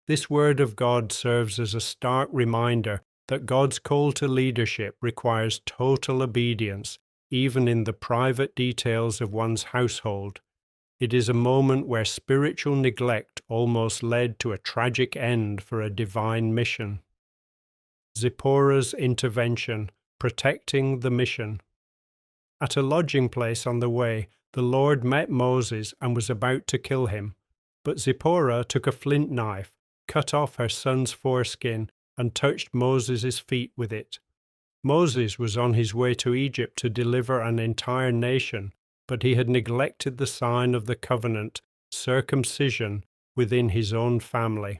This word of God serves as a stark reminder that God's call to leadership requires total obedience, even in the private details of one's household. It is a moment where spiritual neglect almost led to a tragic end for a divine mission. Zipporah's intervention, protecting the mission. At a lodging place on the way, the Lord met Moses and was about to kill him. But Zipporah took a flint knife, cut off her son's foreskin, and touched Moses' feet with it. Moses was on his way to Egypt to deliver an entire nation, but he had neglected the sign of the covenant, circumcision, within his own family.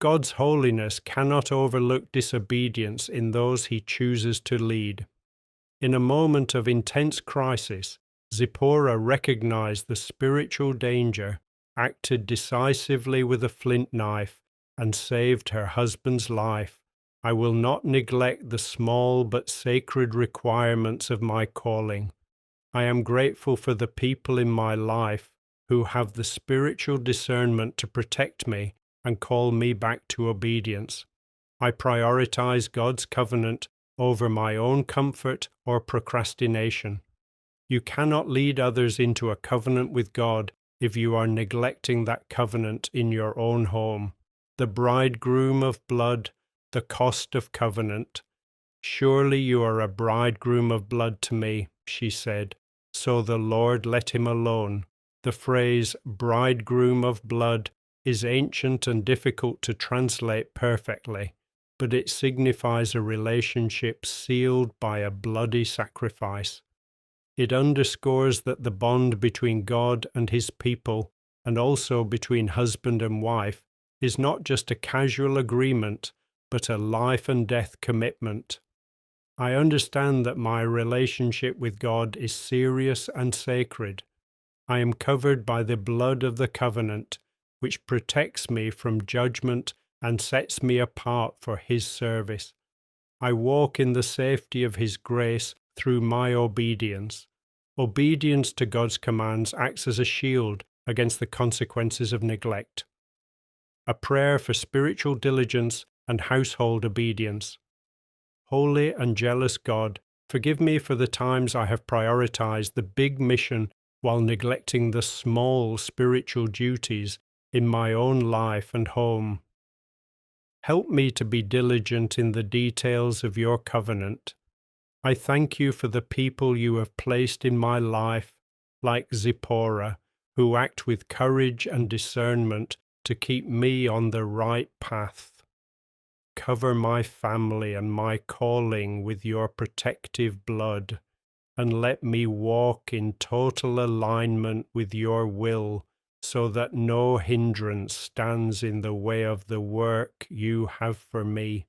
God's holiness cannot overlook disobedience in those he chooses to lead. In a moment of intense crisis, Zipporah recognized the spiritual danger, acted decisively with a flint knife, and saved her husband's life. I will not neglect the small but sacred requirements of my calling. I am grateful for the people in my life who have the spiritual discernment to protect me and call me back to obedience. I prioritize God's covenant over my own comfort or procrastination. You cannot lead others into a covenant with God if you are neglecting that covenant in your own home. The bridegroom of blood, the cost of covenant. Surely you are a bridegroom of blood to me, she said. So the Lord let him alone. The phrase bridegroom of blood is ancient and difficult to translate perfectly, but it signifies a relationship sealed by a bloody sacrifice. It underscores that the bond between God and his people, and also between husband and wife, is not just a casual agreement, but a life and death commitment. I understand that my relationship with God is serious and sacred. I am covered by the blood of the covenant, which protects me from judgment and sets me apart for his service. I walk in the safety of his grace through my obedience. Obedience to God's commands acts as a shield against the consequences of neglect. A prayer for spiritual diligence and household obedience. Holy and jealous God, forgive me for the times I have prioritized the big mission while neglecting the small spiritual duties in my own life and home. Help me to be diligent in the details of your covenant. I thank you for the people you have placed in my life, like Zipporah, who act with courage and discernment to keep me on the right path. Cover my family and my calling with your protective blood, and let me walk in total alignment with your will, so that no hindrance stands in the way of the work you have for me.